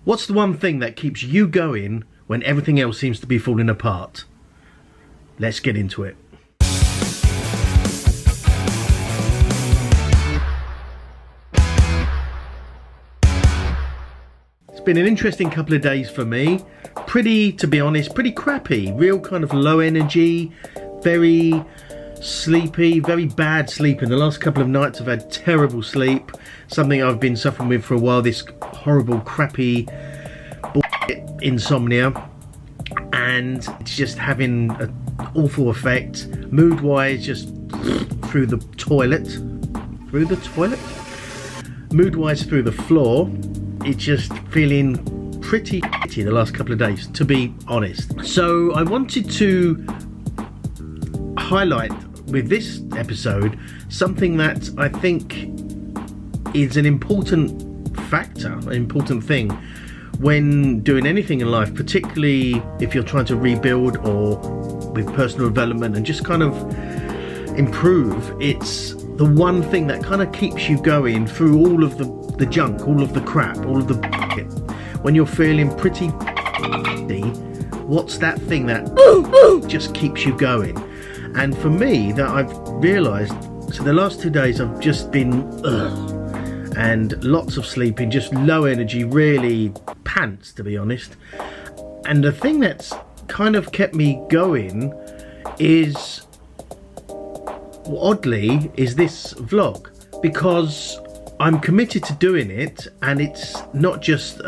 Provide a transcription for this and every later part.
What's the one thing that keeps you going when everything else seems to be falling apart? Let's get into it. It's been an interesting couple of days for me. To be honest, pretty crappy. Real kind of low energy, very sleepy, very bad sleep. In the last couple of nights I've had terrible sleep, something I've been suffering with for a while, this horrible crappy insomnia, and it's just having an awful effect mood wise, just through the toilet, mood wise through the floor. It's just feeling pretty shitty the last couple of days, to be honest. So I wanted to highlight with this episode something that I think is an important factor, an important thing when doing anything in life, particularly if you're trying to rebuild or with personal development and just kind of improve. It's the one thing that kind of keeps you going through all of the junk, all of the crap, all of the bullshit. When you're feeling pretty what's that thing that just keeps you going? And for me, that I've realised, so the last 2 days I've just been and lots of sleeping, just low energy, really pants, to be honest. And the thing that's kind of kept me going is, oddly, is this vlog, because I'm committed to doing it, and it's not just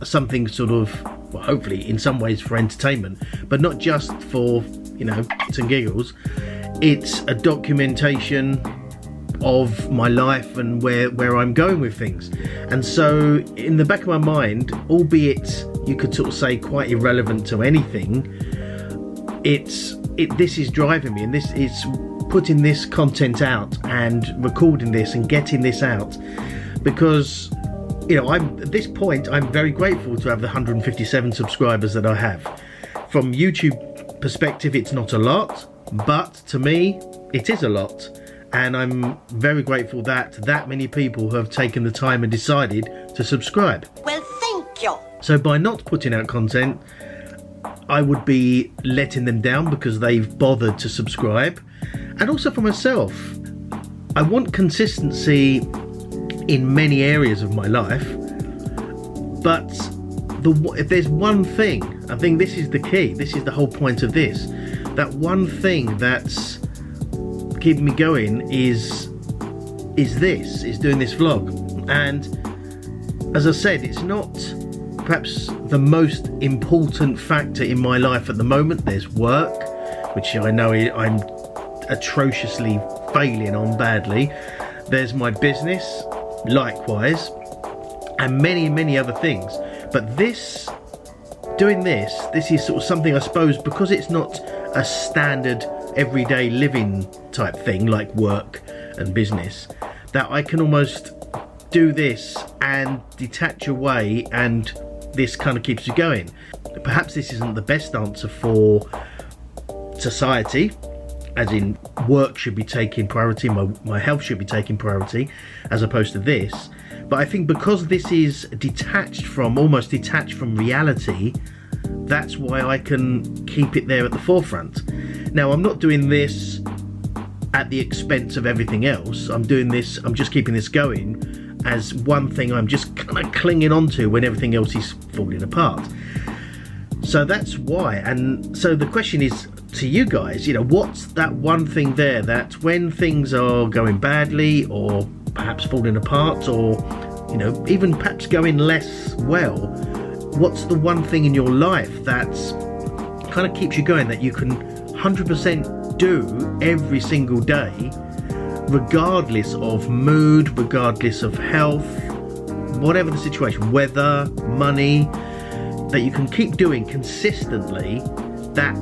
something sort of, well, hopefully in some ways for entertainment, but not just for, you know, and giggles. It's a documentation of my life and where I'm going with things. And so in the back of my mind, albeit you could sort of say quite irrelevant to anything, this is driving me, and this is putting this content out and recording this and getting this out, because, you know, at this point I'm very grateful to have the 157 subscribers that I have. From YouTube perspective, it's not a lot, but to me it is a lot, and I'm very grateful that many people have taken the time and decided to subscribe. Well, thank you. So by not putting out content, I would be letting them down because they've bothered to subscribe. And also for myself, I want consistency in many areas of my life, but if there's one thing, I think this is the key, this is the whole point of this, that one thing that's keeping me going is doing this vlog. And as I said, it's not perhaps the most important factor in my life at the moment. There's work, which I know I'm atrociously failing on badly. There's my business, likewise, and many other things. But doing this is sort of something, I suppose, because it's not a standard everyday living type thing like work and business, that I can almost do this and detach away, and this kind of keeps you going. Perhaps this isn't the best answer for society, as in work should be taking priority, my health should be taking priority, as opposed to this. But I think because this is almost detached from reality, that's why I can keep it there at the forefront. Now, I'm not doing this at the expense of everything else. I'm just keeping this going as one thing I'm just kind of clinging onto when everything else is falling apart. So that's why. And so the question is to you guys, you know, what's that one thing there that when things are going badly, or perhaps falling apart, or, you know, even perhaps going less well, what's the one thing in your life that kind of keeps you going, that you can 100% do every single day, regardless of mood, regardless of health, whatever the situation, weather, money, that you can keep doing consistently, that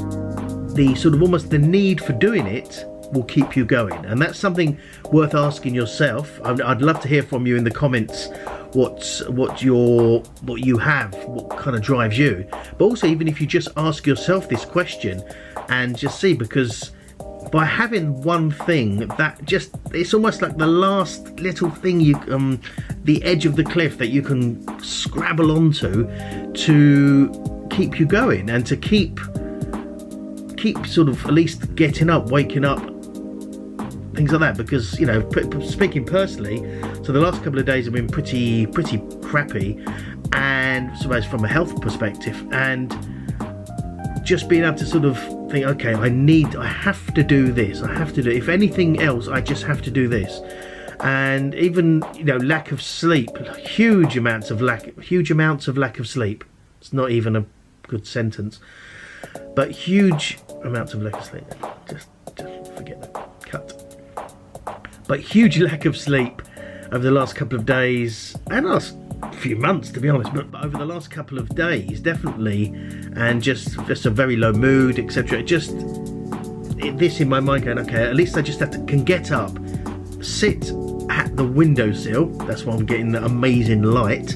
the sort of almost the need for doing it will keep you going? And that's something worth asking yourself. I'd love to hear from you in the comments what you have, what kind of drives you. But also, even if you just ask yourself this question and just see, because by having one thing that just, it's almost like the last little thing you the edge of the cliff that you can scrabble onto to keep you going, and to keep sort of at least getting up, waking up, things like that. Because, you know, speaking personally, so the last couple of days have been pretty crappy, and so as from a health perspective, and just being able to sort of think, okay, I have to do this, I have to do, if anything else, I just have to do this. And even, you know, lack of sleep, huge amounts of lack of sleep. It's not even a good sentence, but huge amounts of lack of sleep. Just forget that, cut. But huge lack of sleep over the last couple of days, and last few months, to be honest, but over the last couple of days definitely, and just a very low mood, etc. Just this in my mind going, okay, at least I just can get up, sit at the windowsill, that's why I'm getting the amazing light,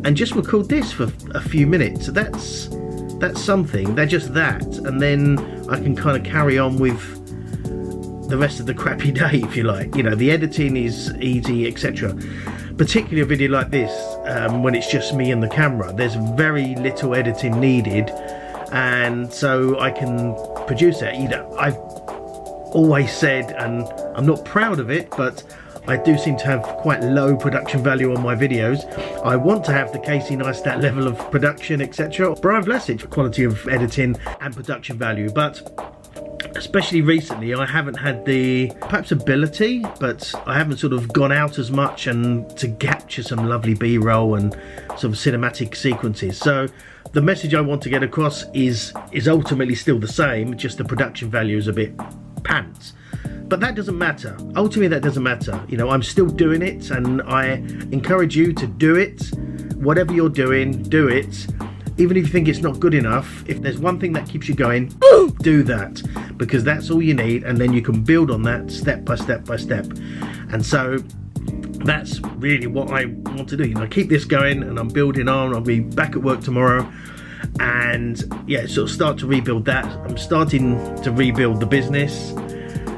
and just record this for a few minutes. So that's something. They're just that, and then I can kind of carry on with the rest of the crappy day, if you like. You know, the editing is easy, etc. Particularly a video like this, when it's just me and the camera, there's very little editing needed, and so I can produce it. You know, I've always said, and I'm not proud of it, but I do seem to have quite low production value on my videos. I want to have the Casey Neistat level of production, etc. Brian Vlasic for quality of editing and production value, but especially recently I haven't had the perhaps ability, but I haven't sort of gone out as much and to capture some lovely B-roll and sort of cinematic sequences. So the message I want to get across is ultimately still the same, just the production value is a bit pants. But that doesn't matter. Ultimately, that doesn't matter. You know, I'm still doing it, and I encourage you to do it. Whatever you're doing, do it. Even if you think it's not good enough, if there's one thing that keeps you going, do that, because that's all you need, and then you can build on that step by step by step. And so that's really what I want to do. You know, keep this going, and I'm building on. I'll be back at work tomorrow, and yeah, sort of start to rebuild that. I'm starting to rebuild the business.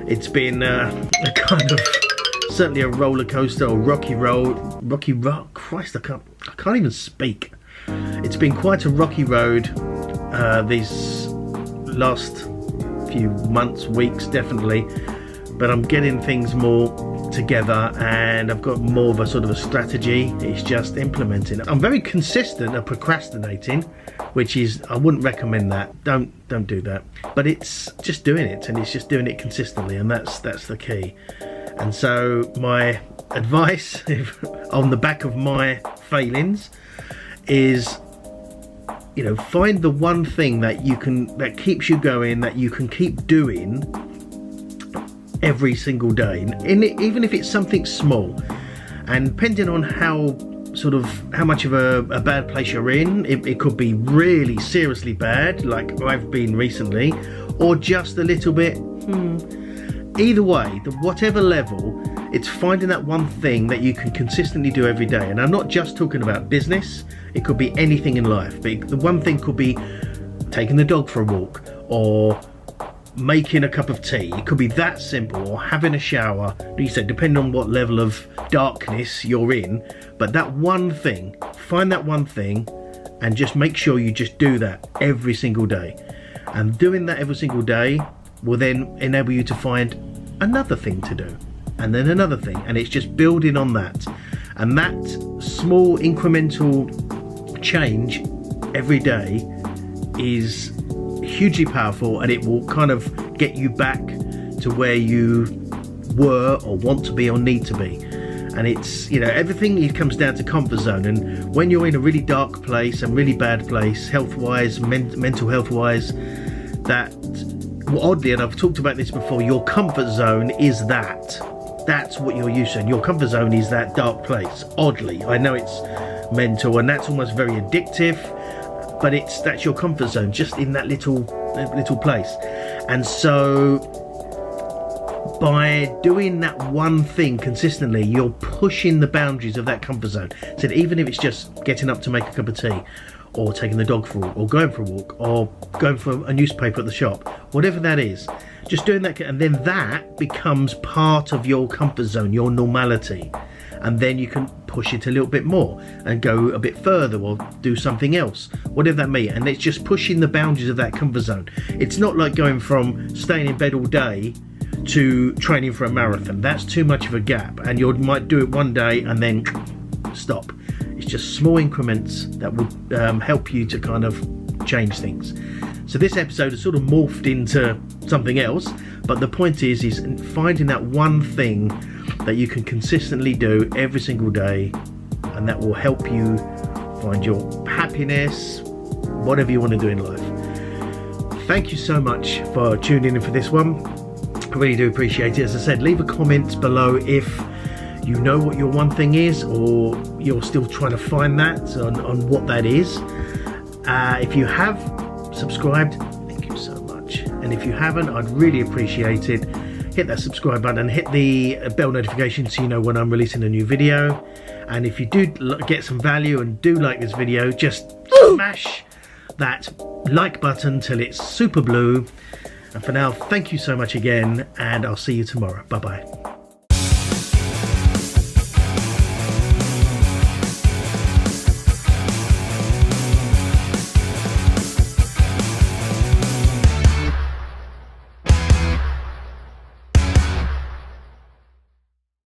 It's been a kind of, certainly a roller coaster, or rocky road. Christ, I can't even speak. It's been quite a rocky road these last few months, weeks, definitely. But I'm getting things more together, and I've got more of a sort of a strategy. It's just implementing. I'm very consistent at procrastinating, which is, I wouldn't recommend that. Don't do that. But it's just doing it, and it's just doing it consistently, and that's the key. And so my advice on the back of my failings is, you know, find the one thing that keeps you going, that you can keep doing every single day, even if it's something small. And depending on how much of a bad place you're in, it could be really seriously bad, like I've been recently, or just a little bit. Either way, whatever level, it's finding that one thing that you can consistently do every day. And I'm not just talking about business, it could be anything in life. But the one thing could be taking the dog for a walk, or making a cup of tea. It could be that simple, or having a shower. You said, depending on what level of darkness you're in, but that one thing, find that one thing, and just make sure you just do that every single day. And doing that every single day will then enable you to find another thing to do, and then another thing, and it's just building on that. And that small incremental change every day is hugely powerful, and it will kind of get you back to where you were or want to be or need to be. And it's, you know, everything, it comes down to comfort zone. And when you're in a really dark place and really bad place, health wise, mental health wise, that, well, oddly, and I've talked about this before, your comfort zone is that's what you're used to, and your comfort zone is that dark place. Oddly, I know it's mental, and that's almost very addictive, but that's your comfort zone, just in that little place. And so by doing that one thing consistently, you're pushing the boundaries of that comfort zone. So even if it's just getting up to make a cup of tea, or taking the dog for a walk, or going for a walk, or going for a newspaper at the shop, whatever that is, just doing that, and then that becomes part of your comfort zone, your normality, and then you can push it a little bit more and go a bit further or do something else, whatever that may be. And it's just pushing the boundaries of that comfort zone. It's not like going from staying in bed all day to training for a marathon. That's too much of a gap, and you might do it one day and then stop. It's just small increments that would help you to kind of change things. So this episode has sort of morphed into something else, but the point is finding that one thing that you can consistently do every single day, and that will help you find your happiness, whatever you want to do in life. Thank you so much for tuning in for this one. I really do appreciate it. As I said, leave a comment below if you know what your one thing is, or you're still trying to find that on what that is. If you have subscribed, thank you so much. And if you haven't, I'd really appreciate it. Hit that subscribe button and hit the bell notification so you know when I'm releasing a new video. And if you do get some value and do like this video, just smash that like button till it's super blue. And for now, thank you so much again, and I'll see you tomorrow. Bye bye.